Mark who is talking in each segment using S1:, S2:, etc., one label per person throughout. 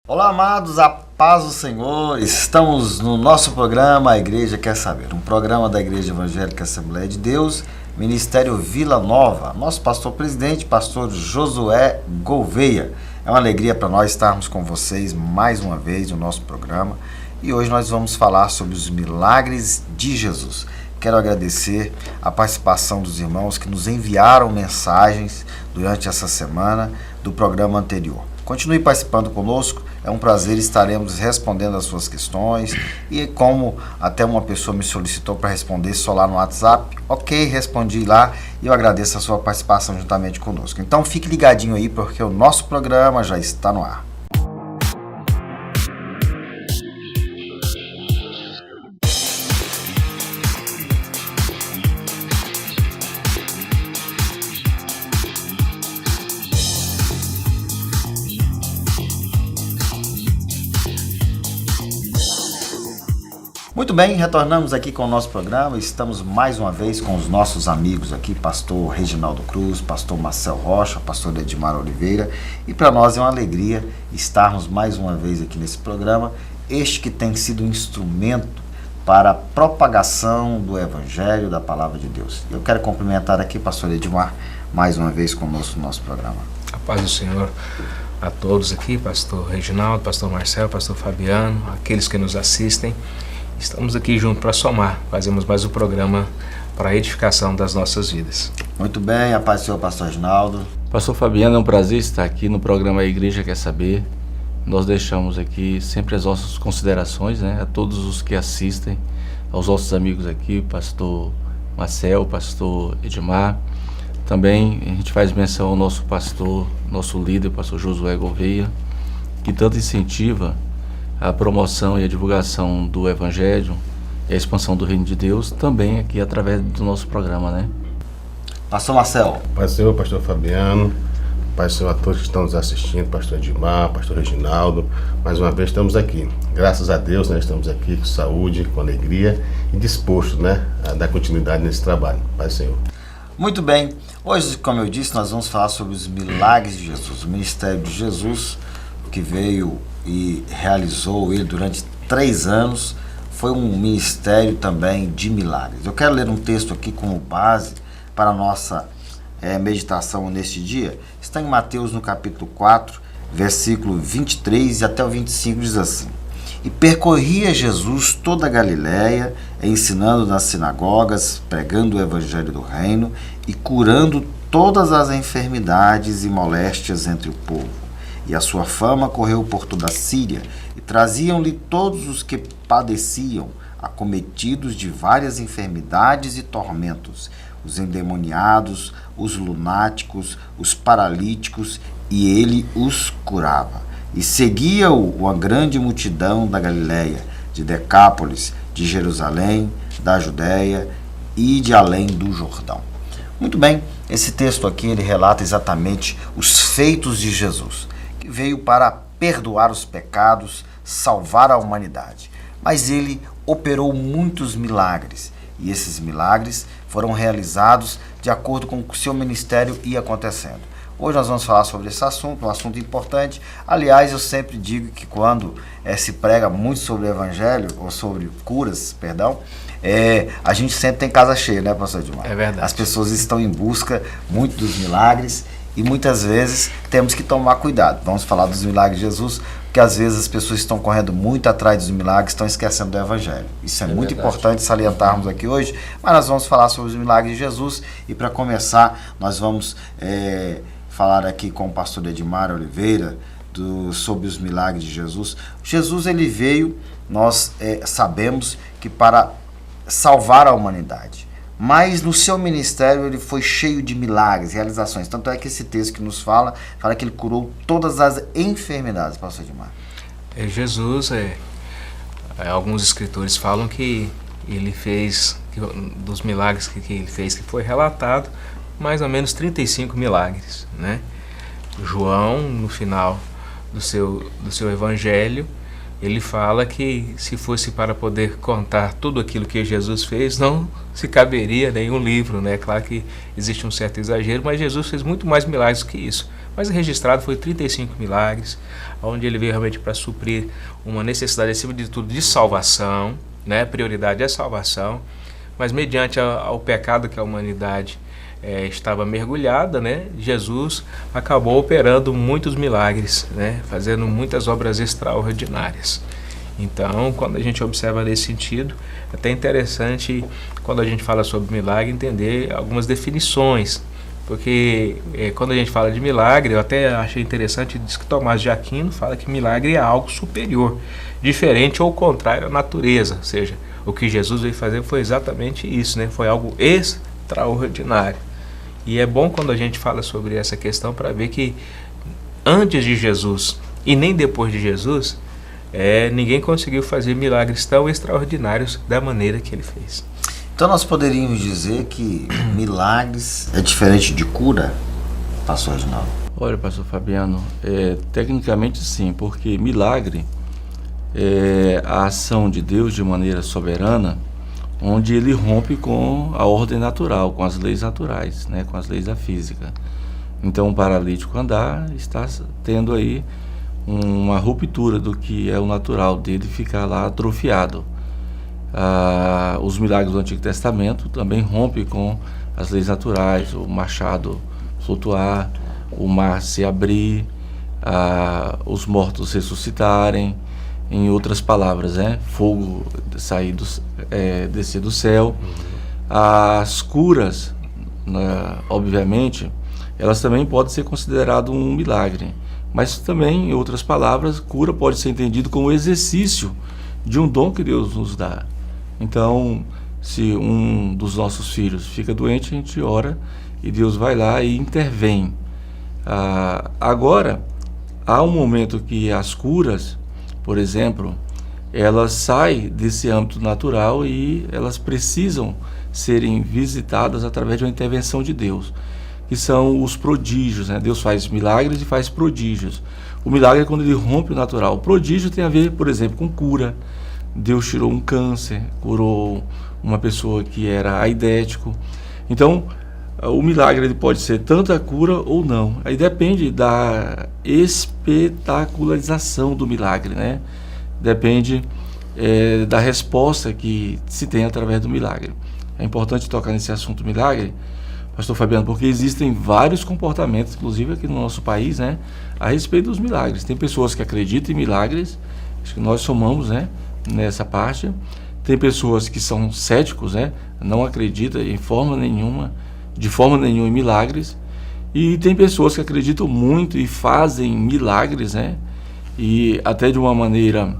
S1: Olá, amados, a paz do Senhor. Estamos no nosso programa A Igreja Quer Saber, um programa da Igreja Evangélica Assembleia de Deus, Ministério Vila Nova. Nosso pastor-presidente, pastor Josué Gouveia. É uma alegria para nós estarmos com vocês mais uma vez no nosso programa. E hoje nós vamos falar sobre os milagres de Jesus. Quero agradecer a participação dos irmãos que nos enviaram mensagens durante essa semana do programa anterior. Continue participando conosco, é um prazer, estaremos respondendo as suas questões e como até uma pessoa me solicitou para responder só lá no WhatsApp, ok, respondi lá e eu agradeço a sua participação juntamente conosco. Então fique ligadinho aí porque o nosso programa já está no ar. Muito bem, retornamos aqui com o nosso programa, estamos mais uma vez com os nossos amigos aqui, pastor Reginaldo Cruz, pastor Marcel Rocha, pastor Edmar Oliveira, e para nós é uma alegria estarmos mais uma vez aqui nesse programa, este que tem sido um instrumento para a propagação do Evangelho, da Palavra de Deus. Eu quero cumprimentar aqui pastor Edmar, mais uma vez conosco no nosso programa.
S2: A paz do Senhor a todos aqui, pastor Reginaldo, pastor Marcel, pastor Fabiano, aqueles que nos assistem. Estamos aqui juntos para somar, fazemos mais um programa para a edificação das nossas vidas.
S1: Muito bem, a paz do Senhor, pastor Reginaldo.
S3: Pastor Fabiano, é um prazer estar aqui no programa A Igreja Quer Saber. Nós deixamos aqui sempre as nossas considerações, a todos os que assistem, aos nossos amigos aqui, pastor Marcel, pastor Edmar. Também a gente faz menção ao nosso pastor, nosso líder, pastor Josué Gouveia, que tanto incentiva a promoção e a divulgação do Evangelho e a expansão do Reino de Deus, também aqui através do nosso programa,
S1: Pastor Marcel.
S4: Paz do Senhor, pastor Fabiano, paz do Senhor a todos que estão nos assistindo, pastor Edmar, pastor Reginaldo, mais uma vez estamos aqui. Graças a Deus, estamos aqui com saúde, com alegria e disposto, a dar continuidade nesse trabalho. Paz do Senhor.
S1: Muito bem, hoje, como eu disse, nós vamos falar sobre os milagres de Jesus, o ministério de Jesus, que veio e realizou ele durante 3 anos, foi um ministério também de milagres. Eu quero ler um texto aqui como base para a nossa meditação neste dia. Está em Mateus no capítulo 4, versículo 23 e até o 25, diz assim: E percorria Jesus toda a Galiléia, ensinando nas sinagogas, pregando o evangelho do reino e curando todas as enfermidades e moléstias entre o povo. E a sua fama correu por toda a Síria, e traziam-lhe todos os que padeciam, acometidos de várias enfermidades e tormentos, os endemoniados, os lunáticos, os paralíticos, e ele os curava. E seguia-o uma grande multidão da Galiléia, de Decápolis, de Jerusalém, da Judéia e de além do Jordão. Muito bem, esse texto aqui ele relata exatamente os feitos de Jesus, que veio para perdoar os pecados, salvar a humanidade. Mas ele operou muitos milagres, e esses milagres foram realizados de acordo com o que o seu ministério ia acontecendo. Hoje nós vamos falar sobre esse assunto, um assunto importante. Aliás, eu sempre digo que quando se prega muito sobre o evangelho, ou sobre curas, a gente sempre tem casa cheia, pastor Edmar?
S2: É verdade.
S1: As pessoas estão em busca muito dos milagres e muitas vezes temos que tomar cuidado. Vamos falar dos milagres de Jesus, porque às vezes as pessoas estão correndo muito atrás dos milagres, estão esquecendo do evangelho. Isso é muito importante salientarmos aqui hoje, mas nós vamos falar sobre os milagres de Jesus e para começar nós vamos falar aqui com o pastor Edmar Oliveira sobre os milagres de Jesus. Jesus ele veio, nós sabemos que para salvar a humanidade, mas no seu ministério ele foi cheio de milagres, realizações. Tanto é que esse texto que nos fala que ele curou todas as enfermidades, pastor Edmar.
S2: Jesus, alguns escritores falam que ele fez, dos milagres que ele fez, que foi relatado, mais ou menos 35 milagres, João, no final do seu evangelho, ele fala que se fosse para poder contar tudo aquilo que Jesus fez, não se caberia nenhum livro, Claro que existe um certo exagero, mas Jesus fez muito mais milagres que isso. mas registrado foi 35 milagres, onde ele veio realmente para suprir uma necessidade, acima de tudo, de salvação, né? A prioridade é a salvação, mas mediante ao pecado que a humanidade estava mergulhada, né? Jesus acabou operando muitos milagres, né? Fazendo muitas obras extraordinárias. Então, quando a gente observa nesse sentido, é até interessante, quando a gente fala sobre milagre, entender algumas definições, porque quando a gente fala de milagre, eu até achei interessante, diz que Tomás de Aquino fala que milagre é algo superior, diferente ou contrário à natureza, ou seja, o que Jesus veio fazer foi exatamente isso, né? Foi algo extraordinário. E é bom quando a gente fala sobre essa questão para ver que antes de Jesus e nem depois de Jesus, ninguém conseguiu fazer milagres tão extraordinários da maneira que ele fez.
S1: Então nós poderíamos dizer que milagres é diferente de cura, pastor Reginaldo?
S3: Olha, pastor Fabiano, tecnicamente sim, porque milagre é a ação de Deus de maneira soberana, onde ele rompe com a ordem natural, com as leis naturais, né, com as leis da física. Então, um paralítico andar está tendo aí uma ruptura do que é o natural dele, ficar lá atrofiado. Os milagres do Antigo Testamento também rompem com as leis naturais, o machado flutuar, o mar se abrir, os mortos ressuscitarem. Em outras palavras, fogo sair descer do céu. As curas, obviamente, elas também podem ser consideradas um milagre, mas também, em outras palavras, cura pode ser entendido como exercício de um dom que Deus nos dá. Então, se um dos nossos filhos fica doente, a gente ora e Deus vai lá e intervém. Agora, há um momento que as curas, por exemplo, elas saem desse âmbito natural e elas precisam serem visitadas através de uma intervenção de Deus, que são os prodígios, né? Deus faz milagres e faz prodígios. O milagre é quando ele rompe o natural. O prodígio tem a ver, por exemplo, com cura. Deus tirou um câncer, curou uma pessoa que era aidético. Então, o milagre ele pode ser tanto a cura ou não. Aí depende da espetacularização do milagre, né? Depende da resposta que se tem através do milagre. É importante tocar nesse assunto milagre, pastor Fabiano, porque existem vários comportamentos, inclusive aqui no nosso país, né, a respeito dos milagres. Tem pessoas que acreditam em milagres, acho que nós somamos, né, nessa parte. Tem pessoas que são céticos, né, não acreditam de forma nenhuma em milagres. E tem pessoas que acreditam muito e fazem milagres, né, e até de uma maneira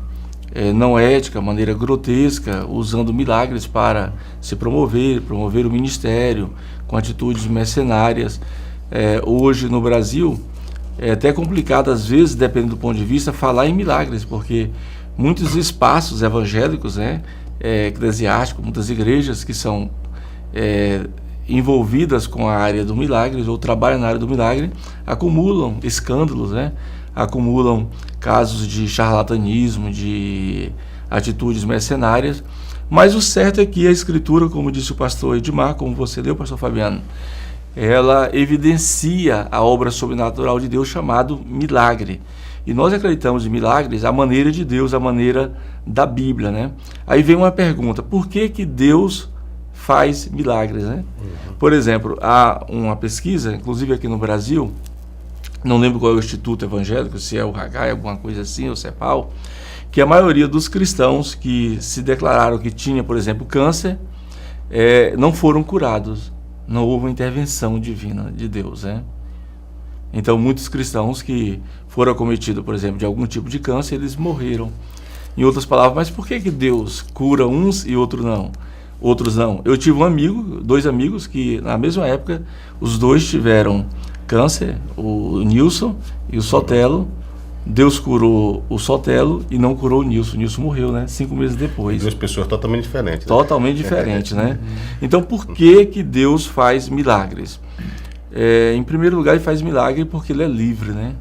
S3: não ética, maneira grotesca, usando milagres para se promover o ministério, com atitudes mercenárias. Hoje no Brasil é até complicado, às vezes, dependendo do ponto de vista, falar em milagres, porque muitos espaços evangélicos, né, eclesiásticos, muitas igrejas que são envolvidas com a área do milagre ou trabalham na área do milagre, acumulam escândalos, né, acumulam casos de charlatanismo, de atitudes mercenárias. Mas o certo é que a Escritura, como disse o pastor Edmar, como você leu, pastor Fabiano, ela evidencia a obra sobrenatural de Deus chamado milagre. E nós acreditamos em milagres à maneira de Deus, à maneira da Bíblia, né? Aí vem uma pergunta: por que Deus faz milagres, né? Por exemplo, há uma pesquisa, inclusive aqui no Brasil, não lembro qual é o Instituto Evangélico, se é o Haggai, alguma coisa assim, ou CEPAL, que a maioria dos cristãos que se declararam que tinha, por exemplo, câncer, não foram curados. Não houve uma intervenção divina de Deus, né? Então, muitos cristãos que foram acometidos, por exemplo, de algum tipo de câncer, eles morreram. Em outras palavras, mas por que Deus cura uns e outros não? Eu tive dois amigos que, na mesma época, os dois tiveram câncer, o Nilson e o Sotelo. Deus curou o Sotelo e não curou o Nilson. O Nilson morreu, né? 5 meses depois.
S4: Duas pessoas totalmente diferentes. Né?
S3: Totalmente diferentes, né? Então, por que Deus faz milagres? Em primeiro lugar, ele faz milagre porque ele é livre, né?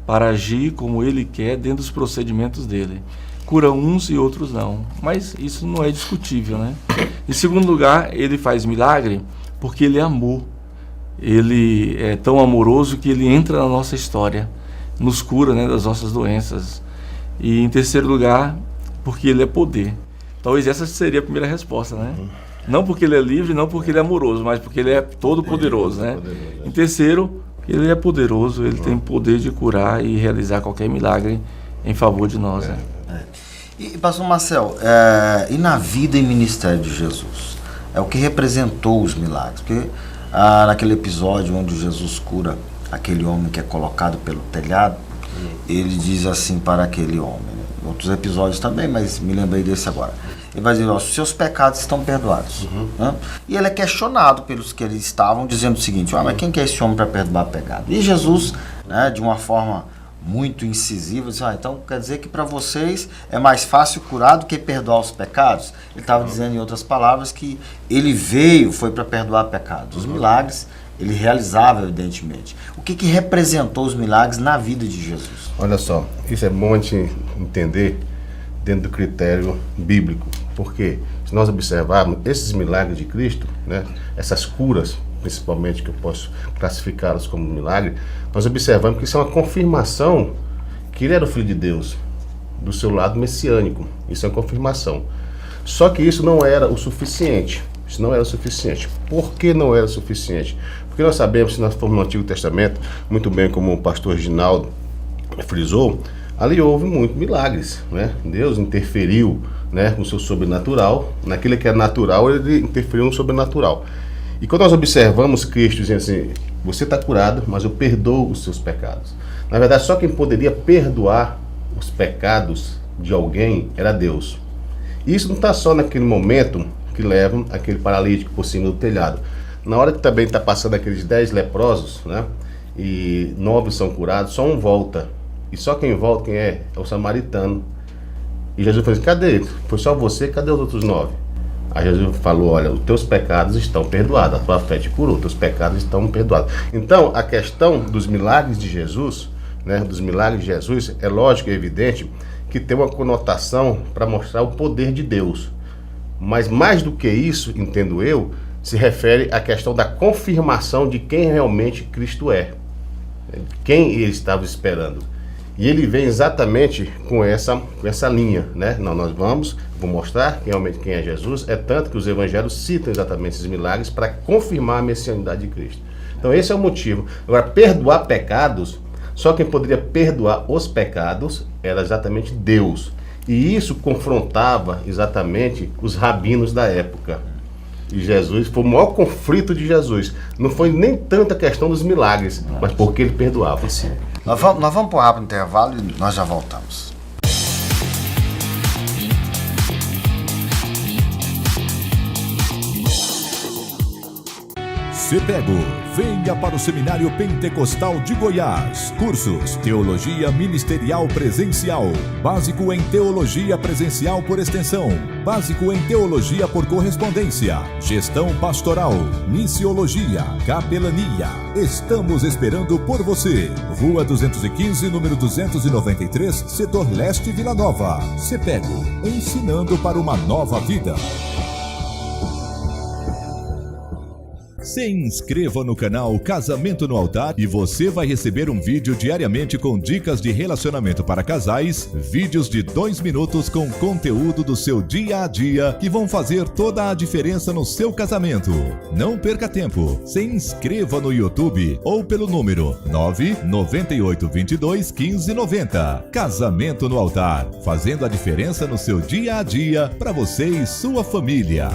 S3: Para agir como ele quer dentro dos procedimentos dele. Cura uns e outros não. Mas isso não é discutível, né? Em segundo lugar, ele faz milagre porque ele é amor. ele é tão amoroso que ele entra na nossa história, nos cura, né, das nossas doenças. E em terceiro lugar, porque ele é poder. Talvez essa seria a primeira resposta, né? Não porque ele é livre, não porque ele é amoroso, mas porque ele é todo poderoso, né? Em terceiro, ele é poderoso, ele tem poder de curar e realizar qualquer milagre em favor de nós, né?
S1: E pastor Marcel, e na vida e ministério de Jesus? É o que representou os milagres? Porque naquele episódio onde Jesus cura aquele homem que é colocado pelo telhado, ele diz assim para aquele homem, né? Outros episódios também, mas me lembrei desse agora. Ele vai dizer, os seus pecados estão perdoados. Né? E ele é questionado pelos que eles estavam, dizendo o seguinte, mas quem que é esse homem para perdoar pecado? E Jesus, né, de uma forma muito incisiva, diz, então quer dizer que para vocês é mais fácil curar do que perdoar os pecados? Ele estava dizendo, em outras palavras, que ele foi para perdoar pecados. Os milagres ele realizava, evidentemente. O que representou os milagres na vida de Jesus?
S4: Olha só, isso é bom a gente entender dentro do critério bíblico. Porque se nós observarmos esses milagres de Cristo, né, essas curas, principalmente, que eu posso classificá-las como milagre, nós observamos que isso é uma confirmação que ele era o Filho de Deus, do seu lado messiânico. Isso é uma confirmação. Só que isso não era o suficiente. Isso não era o suficiente. Por que não era o suficiente? Porque nós sabemos, se nós formos no Antigo Testamento, muito bem como o pastor Reginaldo frisou, ali houve muitos milagres, né? Deus interferiu, né, no seu sobrenatural, naquilo que é natural, ele interferiu no sobrenatural. E quando nós observamos Cristo dizendo assim, você está curado, mas eu perdoo os seus pecados. Na verdade, só quem poderia perdoar os pecados de alguém era Deus. E isso não está só naquele momento que levam aquele paralítico por cima do telhado. Na hora que também está passando aqueles 10 leprosos, né, e 9 são curados, só um volta. E só quem volta, quem é? É o samaritano. E Jesus falou assim, cadê ele? Foi só você, cadê os outros 9? Aí Jesus falou, olha, os teus pecados estão perdoados, a tua fé te curou, os teus pecados estão perdoados. Então, a questão dos milagres de Jesus, né, dos milagres de Jesus, é lógico e evidente que tem uma conotação para mostrar o poder de Deus. Mas mais do que isso, entendo eu, se refere à questão da confirmação de quem realmente Cristo é. Quem ele estava esperando. E ele vem exatamente com essa linha, né? Nós vou mostrar realmente quem é Jesus, é tanto que os evangelhos citam exatamente esses milagres para confirmar a messianidade de Cristo. Então esse é o motivo. Agora, perdoar pecados, só quem poderia perdoar os pecados era exatamente Deus. E isso confrontava exatamente os rabinos da época. E Jesus, foi o maior conflito de Jesus. Não foi nem tanto a questão dos milagres, mas porque ele perdoava.
S1: Sim. Nós vamos para um rápido intervalo e nós já voltamos.
S5: CEPEGO, venha para o Seminário Pentecostal de Goiás. Cursos: Teologia Ministerial Presencial, Básico em Teologia Presencial por Extensão, Básico em Teologia por Correspondência, Gestão Pastoral, Missiologia, Capelania. Estamos esperando por você. Rua 215, número 293, Setor Leste, Vila Nova. CEPEGO, ensinando para uma nova vida. Se inscreva no canal Casamento no Altar e você vai receber um vídeo diariamente com dicas de relacionamento para casais, vídeos de 2 minutos com conteúdo do seu dia a dia que vão fazer toda a diferença no seu casamento. Não perca tempo, se inscreva no YouTube ou pelo número 998221590. Casamento no Altar, fazendo a diferença no seu dia a dia para você e sua família.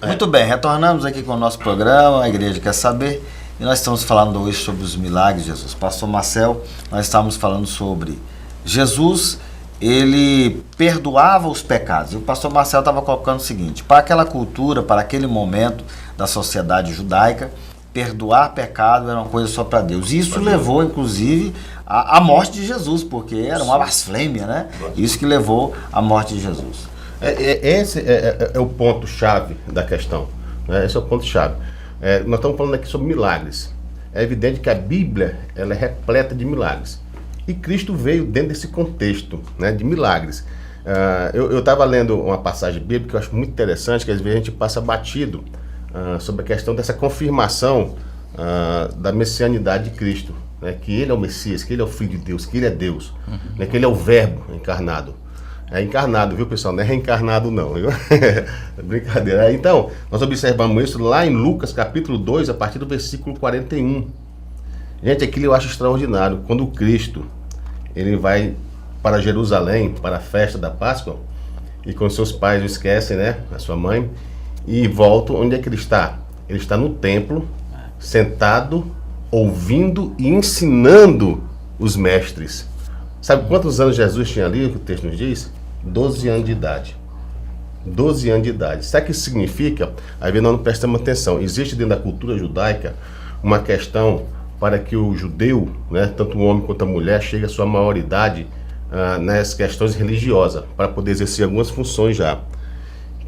S1: Muito bem, retornamos aqui com o nosso programa, a Igreja Quer Saber, e nós estamos falando hoje sobre os milagres de Jesus. Pastor Marcel, nós estamos falando sobre Jesus, ele perdoava os pecados. E o pastor Marcel estava colocando o seguinte, para aquela cultura, para aquele momento da sociedade judaica, perdoar pecado era uma coisa só para Deus. E isso levou, inclusive, à morte de Jesus, porque era uma blasfêmia, né? Isso que levou à morte de Jesus.
S4: Esse é o ponto-chave da questão, né? Esse é o ponto-chave. Nós estamos falando aqui sobre milagres. É evidente que a Bíblia ela é repleta de milagres. E Cristo veio dentro desse contexto, né, de milagres. Eu estava lendo uma passagem bíblica que eu acho muito interessante, que às vezes a gente passa batido sobre a questão dessa confirmação da messianidade de Cristo, né, que ele é o Messias, que ele é o Filho de Deus, que ele é Deus, né, que ele é o Verbo encarnado. É encarnado, viu, pessoal? Não é reencarnado, não, viu? Brincadeira. Então, nós observamos isso lá em Lucas, capítulo 2, a partir do versículo 41. Gente, aquilo eu acho extraordinário. Quando o Cristo, ele vai para Jerusalém, para a festa da Páscoa, e com seus pais o esquecem, né, a sua mãe, e voltam, onde é que ele está? Ele está no templo, sentado, ouvindo e ensinando os mestres. Sabe quantos anos Jesus tinha ali, o que o texto nos diz? 12 anos de idade. 12 anos de idade. Sabe o que isso significa? Aí nós não prestamos atenção. Existe dentro da cultura judaica uma questão para que o judeu, né, tanto o homem quanto a mulher, chegue à sua maioridade nas questões religiosas, para poder exercer algumas funções já.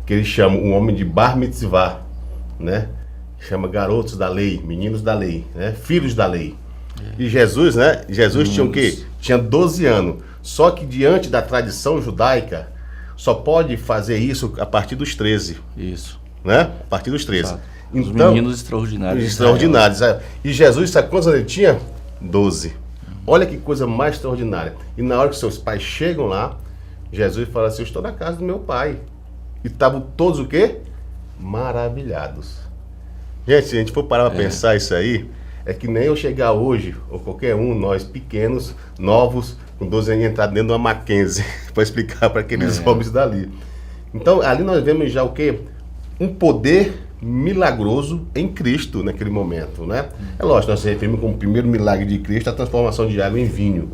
S4: Que eles chamam o homem de bar mitzvah, né? Chama garotos da lei, meninos da lei, né? Filhos da lei. E Jesus, né? Jesus tinha o quê? Tinha 12 anos. Só que diante da tradição judaica, só pode fazer isso a partir dos 13.
S3: Isso.
S4: Né? A partir dos 13.
S3: Exato.
S4: Então,
S3: os meninos extraordinários.
S4: Extraordinários. E Jesus, sabe quantos anos ele tinha? 12. Olha que coisa mais extraordinária. E na hora que seus pais chegam lá, Jesus fala assim: eu estou na casa do meu pai. E estavam todos o quê? Maravilhados. Gente, se a gente for parar para pensar isso aí, é que nem eu chegar hoje, ou qualquer um, nós pequenos, novos, com 12 anos, entrar dentro de uma Mackenzie para explicar para aqueles homens dali. Então, ali nós vemos já o quê? Um poder milagroso em Cristo naquele momento, né? É lógico, nós referimos como o primeiro milagre de Cristo a transformação de água em vinho,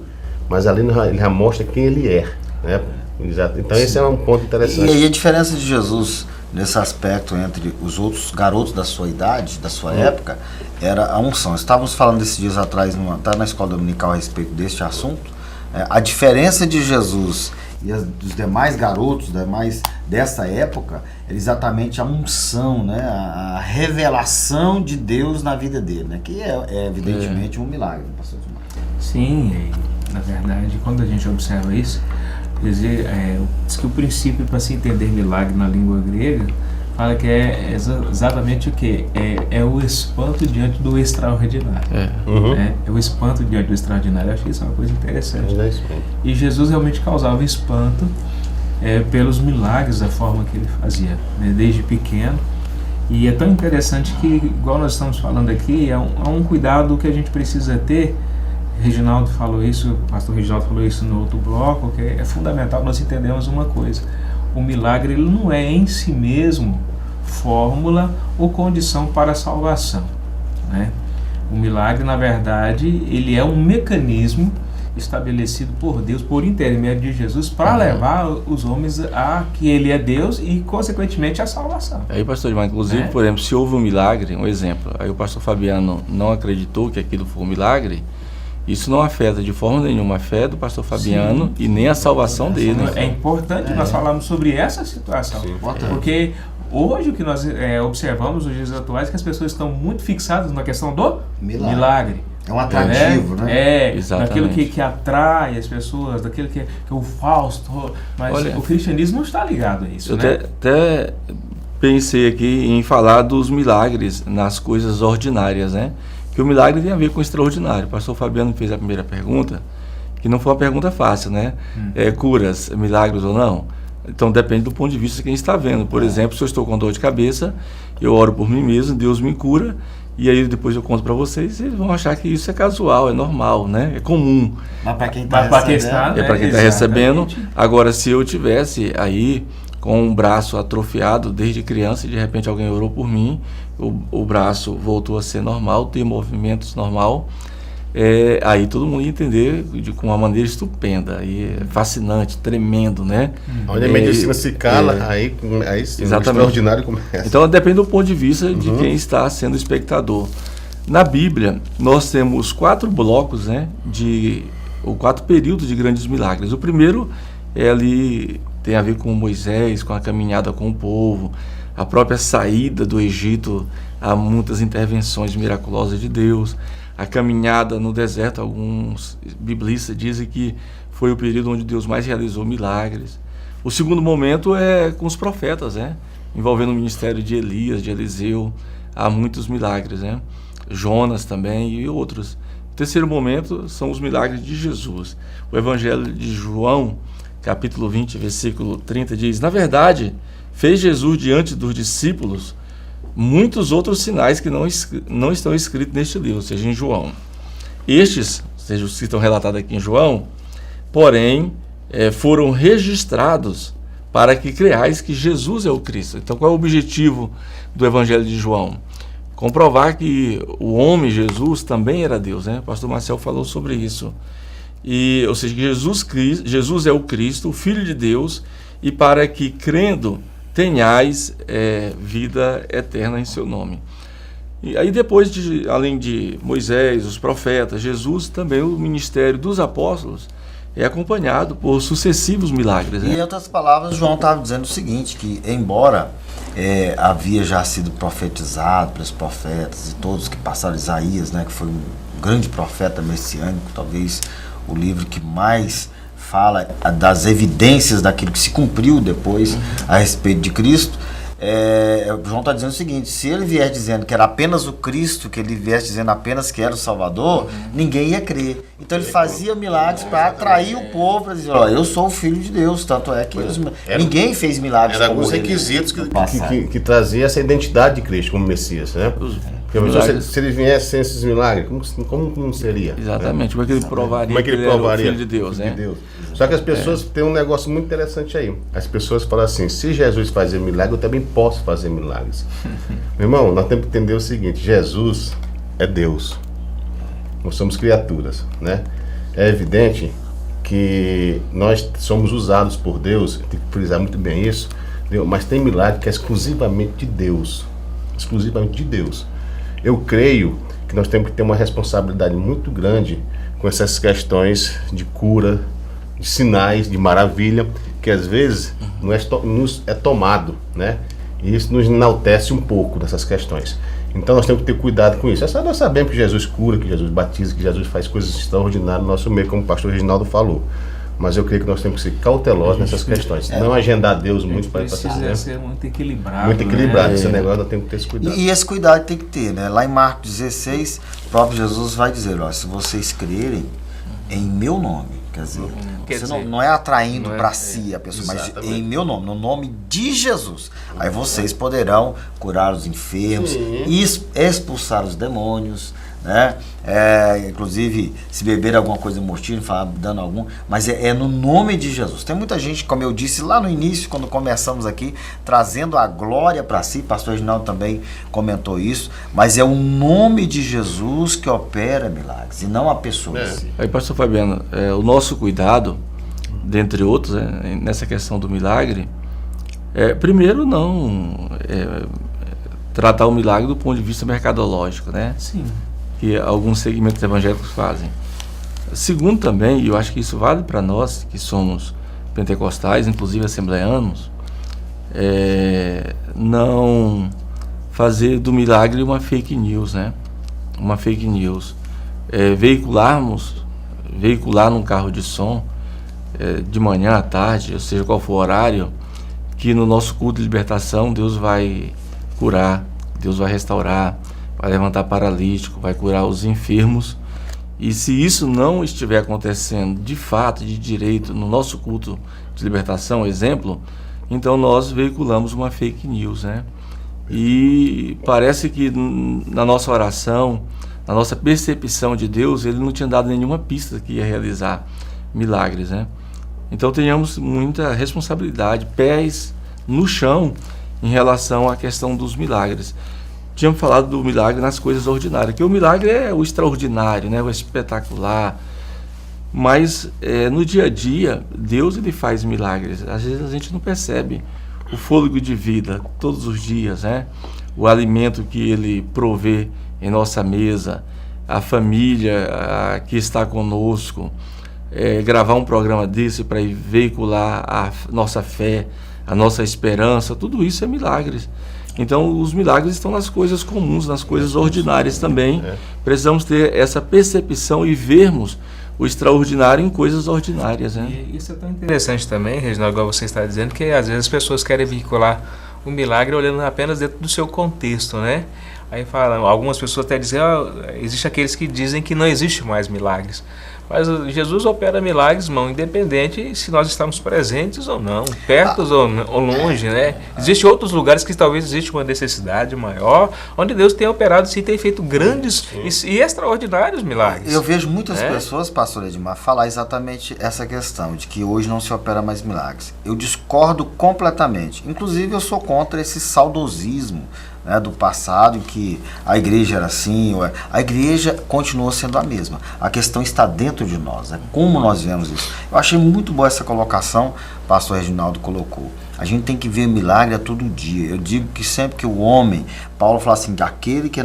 S4: mas ali ele já mostra quem ele é, né? Exato. Então esse é um ponto interessante.
S1: E aí a diferença de Jesus nesse aspecto entre os outros garotos da sua idade, da sua época, era a unção. Estávamos falando esses dias atrás, tá na escola dominical, a respeito deste assunto. A diferença de Jesus e dos demais garotos, dessa época, era exatamente a unção, né? A revelação de Deus na vida dele, né? Que é evidentemente um milagre, né, pastor Gilmar?
S2: Sim, na verdade, quando a gente observa isso, diz que o princípio para se entender milagre na língua grega fala que é exatamente o que? É o espanto diante do extraordinário. É o espanto diante do extraordinário. Eu achei isso uma coisa interessante. E Jesus realmente causava espanto pelos milagres, da forma que ele fazia, né, desde pequeno. E é tão interessante que, igual nós estamos falando aqui, é um cuidado que a gente precisa ter. Reginaldo falou isso, o pastor Reginaldo falou isso no outro bloco, que é fundamental nós entendermos uma coisa: o milagre ele não é em si mesmo fórmula ou condição para a salvação, né? O milagre, na verdade, ele é um mecanismo estabelecido por Deus, por intermédio de Jesus, para levar os homens a que ele é Deus e, consequentemente, a salvação.
S3: Aí, pastor Gilmar, inclusive, por exemplo, se houve um milagre, um exemplo, aí o pastor Fabiano não acreditou que aquilo foi um milagre, isso não afeta de forma nenhuma a fé do pastor Fabiano e nem a salvação dele.
S2: É importante nós falarmos sobre essa situação, porque hoje o que nós observamos nos dias atuais é que as pessoas estão muito fixadas na questão do milagre.
S1: É um atrativo, né?
S2: Daquilo que atrai as pessoas, daquilo que é o Fausto, mas olha, o cristianismo não está ligado a isso, né?
S3: Até pensei aqui em falar dos milagres nas coisas ordinárias, né? Que o milagre tem a ver com o extraordinário. O pastor Fabiano fez a primeira pergunta, que não foi uma pergunta fácil, né? Curas, milagres ou não? Então depende do ponto de vista que a gente está vendo. Por exemplo, se eu estou com dor de cabeça, eu oro por mim mesmo, Deus me cura, e aí depois eu conto para vocês, eles vão achar que isso é casual, é normal, né? É comum.
S1: Mas para quem está recebendo.
S3: É para quem está recebendo. Agora, se eu tivesse aí com um braço atrofiado desde criança e de repente alguém orou por mim, o braço voltou a ser normal, ter movimentos normal, aí todo mundo ia entender com uma maneira estupenda, e fascinante, tremendo, né?
S4: Onde a medicina se cala, aí sim, o extraordinário começa.
S3: Então depende do ponto de vista de quem está sendo espectador. Na Bíblia, nós temos 4 blocos, né, ou 4 períodos de grandes milagres. O primeiro ali tem a ver com Moisés, com a caminhada com o povo, a própria saída do Egito, há muitas intervenções miraculosas de Deus. a caminhada no deserto. Alguns biblistas dizem que foi o período onde Deus mais realizou milagres. O segundo momento é com os profetas, né? Envolvendo o ministério de Elias, de Eliseu, há muitos milagres, né? Jonas também e outros. O terceiro momento são os milagres de Jesus. O Evangelho de João, capítulo 20, versículo 30, diz: na verdade, fez Jesus diante dos discípulos muitos outros sinais que não estão escritos neste livro, ou seja, em João. Estes, ou seja, os que estão relatados aqui em João, porém, foram registrados para que creais que Jesus é o Cristo. Então, qual é o objetivo do Evangelho de João? Comprovar que o homem Jesus também era Deus, né? O pastor Marcel falou sobre isso. E, ou seja, Jesus é o Cristo, o Filho de Deus, e para que, crendo, tenhais vida eterna em seu nome. E aí depois, além de Moisés, os profetas, Jesus, também o ministério dos apóstolos é acompanhado por sucessivos milagres, né?
S1: E em outras palavras, João estava dizendo o seguinte, que embora havia já sido profetizado pelos profetas e todos que passaram, Isaías, né, que foi um grande profeta messiânico, talvez o livro que mais fala das evidências daquilo que se cumpriu depois a respeito de Cristo. João está dizendo o seguinte: se ele vier dizendo que era apenas o Cristo, que ele viesse dizendo apenas que era o Salvador, ninguém ia crer. Então ele fazia milagres para atrair o povo, para dizer: ó, eu sou o Filho de Deus. Tanto é que ninguém fez milagres.
S4: Eram alguns requisitos que trazia essa identidade de Cristo como Messias, né? Porque se ele viesse sem esses milagres, como não seria?
S3: Exatamente, como é que ele provaria
S4: que ele era o
S3: Filho de Deus, né?
S4: Só que as pessoas têm um negócio muito interessante aí. As pessoas falam assim: se Jesus fazia milagre, eu também posso fazer milagres. Meu irmão, nós temos que entender o seguinte: Jesus é Deus. Nós somos criaturas, né? É evidente que nós somos usados por Deus, tem que frisar muito bem isso, mas tem milagre que é exclusivamente de Deus. Exclusivamente de Deus. Eu creio que nós temos que ter uma responsabilidade muito grande com essas questões de cura, de sinais, de maravilha, que às vezes nos é tomado, né? E isso nos enaltece um pouco dessas questões. Então nós temos que ter cuidado com isso. Nós sabemos que Jesus cura, que Jesus batiza, que Jesus faz coisas extraordinárias no nosso meio, como o pastor Reginaldo falou. Mas eu creio que nós temos que ser cautelosos nessas questões. Não agendar Deus muito para
S2: precisa ser muito equilibrado.
S4: Muito equilibrado, esse negócio nós temos que ter esse cuidado.
S1: E esse cuidado tem que ter, né? Lá em Marcos 16, o próprio Jesus vai dizer: ó, se vocês crerem em meu nome, quer dizer, não é atraindo para si a pessoa, mas em meu nome, no nome de Jesus. Aí vocês poderão curar os enfermos, expulsar os demônios, né? Inclusive, se beber alguma coisa mortífera, falar dando algum, mas é no nome de Jesus. Tem muita gente, como eu disse lá no início, quando começamos aqui, trazendo a glória para si. Pastor Reginaldo também comentou isso, mas é o nome de Jesus que opera milagres e não a pessoa.
S3: Aí, pastor Fabiano, o nosso cuidado, dentre outros, nessa questão do milagre, primeiro não tratar o milagre do ponto de vista mercadológico, né?
S2: Sim.
S3: Que alguns segmentos evangélicos fazem. Segundo também, e eu acho que isso vale para nós que somos pentecostais, inclusive assembleanos, não fazer do milagre uma fake news, né? Uma fake news. Veicular num carro de som, de manhã à tarde, ou seja, qual for o horário, que no nosso culto de libertação Deus vai curar, Deus vai restaurar, vai levantar paralítico, vai curar os enfermos. E se isso não estiver acontecendo de fato, de direito, no nosso culto de libertação, exemplo, então nós veiculamos uma fake news, né? E parece que na nossa oração, na nossa percepção de Deus, ele não tinha dado nenhuma pista que ia realizar milagres, né? Então tenhamos muita responsabilidade, pés no chão em relação à questão dos milagres. Tínhamos falado do milagre nas coisas ordinárias, que o milagre é o extraordinário, né, o espetacular, mas no dia a dia, Deus ele faz milagres. Às vezes a gente não percebe o fôlego de vida todos os dias, né? O alimento que ele provê em nossa mesa, a família que está conosco, gravar um programa desse para veicular a nossa fé, a nossa esperança, tudo isso é milagres. Então, os milagres estão nas coisas comuns, nas coisas ordinárias também. Precisamos ter essa percepção e vermos o extraordinário em coisas ordinárias, né?
S2: E isso é tão interessante também, Reginaldo, igual você está dizendo, que às vezes as pessoas querem vincular o milagre olhando apenas dentro do seu contexto, né? Aí falam, algumas pessoas até dizem, existe aqueles que dizem que não existe mais milagres. Mas Jesus opera milagres, irmão, independente se nós estamos presentes ou não, perto ou longe, né? Existem outros lugares que talvez exista uma necessidade maior, onde Deus tem operado sim, tem feito grandes e extraordinários milagres.
S1: Eu vejo muitas pessoas, pastor Edmar, falar exatamente essa questão, de que hoje não se opera mais milagres. Eu discordo completamente. Inclusive, eu sou contra esse saudosismo, né, do passado, em que a igreja era assim. A igreja continua sendo a mesma. A questão está dentro de nós, né? Como nós vemos isso. Eu achei muito boa essa colocação, o pastor Reginaldo colocou. A gente tem que ver milagre a todo dia. Eu digo que sempre que o homem, Paulo fala assim, aquele que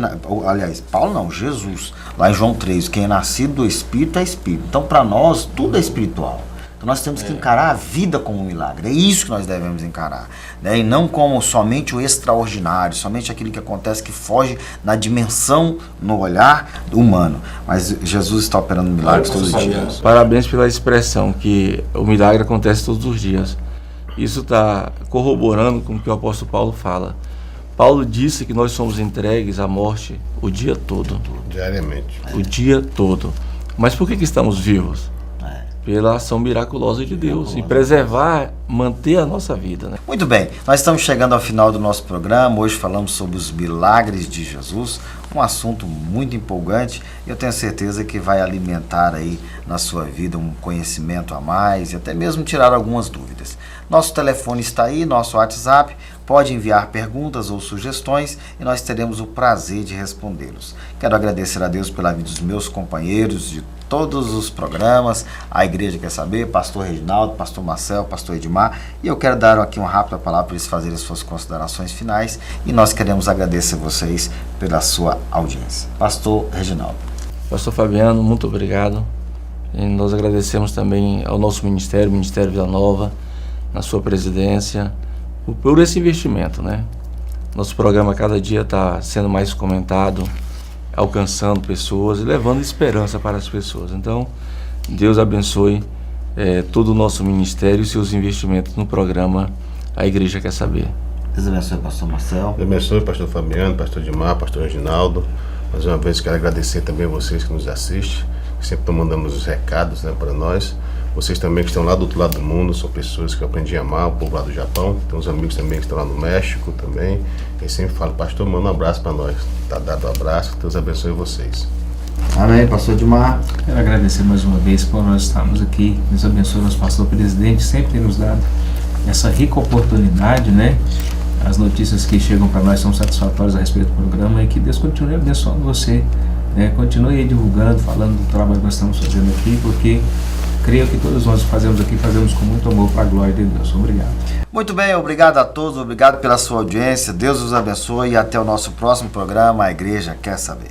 S1: Paulo não, Jesus, lá em João 3, quem é nascido do Espírito é Espírito. Então, para nós, tudo é espiritual. Nós temos que encarar a vida como um milagre. É isso que nós devemos encarar, né? E não como somente o extraordinário, somente aquilo que acontece que foge da dimensão no olhar humano. Mas Jesus está operando milagres todos os dias.
S3: Parabéns pela expressão que o milagre acontece todos os dias. Isso está corroborando com o que o apóstolo Paulo fala. Paulo disse que nós somos entregues à morte o dia todo.
S4: Diariamente.
S3: O dia todo. Mas por que estamos vivos? Pela ação miraculosa de Deus, e preservar, manter a nossa vida, né?
S1: Muito bem, nós estamos chegando ao final do nosso programa. Hoje falamos sobre os milagres de Jesus, um assunto muito empolgante. Eu tenho certeza que vai alimentar aí na sua vida um conhecimento a mais e até mesmo tirar algumas dúvidas. Nosso telefone está aí, nosso WhatsApp. Pode enviar perguntas ou sugestões e nós teremos o prazer de respondê-los. Quero agradecer a Deus pela vida dos meus companheiros de todos os programas, a Igreja Quer Saber, pastor Reginaldo, pastor Marcel, pastor Edmar, e eu quero dar aqui uma rápida palavra para eles fazerem suas considerações finais, e nós queremos agradecer vocês pela sua audiência. Pastor Reginaldo.
S3: Pastor Fabiano, muito obrigado. E nós agradecemos também ao nosso ministério, o Ministério Vila Nova, na sua presidência, por esse investimento, né? Nosso programa cada dia está sendo mais comentado, alcançando pessoas e levando esperança para as pessoas. Então, Deus abençoe todo o nosso ministério e seus investimentos no programa A Igreja Quer Saber.
S1: Deus abençoe, pastor Marcel.
S4: Deus abençoe, pastor Fabiano, pastor Edmar, pastor Reginaldo. Mais uma vez quero agradecer também a vocês que nos assistem, que sempre estão mandando os recados, né, para nós. Vocês também que estão lá do outro lado do mundo, são pessoas que eu aprendi a amar, o povo lá do Japão. Tem uns amigos também que estão lá no México também. E sempre falo, pastor, manda um abraço para nós. Tá dado um abraço, Deus abençoe vocês.
S1: Amém, pastor Edmar.
S2: Quero agradecer mais uma vez por nós estarmos aqui. Deus abençoe nosso pastor presidente, sempre tem nos dado essa rica oportunidade, né? As notícias que chegam para nós são satisfatórias a respeito do programa e que Deus continue abençoando você, né? Continue aí divulgando, falando do trabalho que nós estamos fazendo aqui, porque creio que todos nós fazemos aqui, fazemos com muito amor para a glória de Deus. Obrigado.
S1: Muito bem, obrigado a todos, obrigado pela sua audiência. Deus os abençoe e até o nosso próximo programa, A Igreja Quer Saber.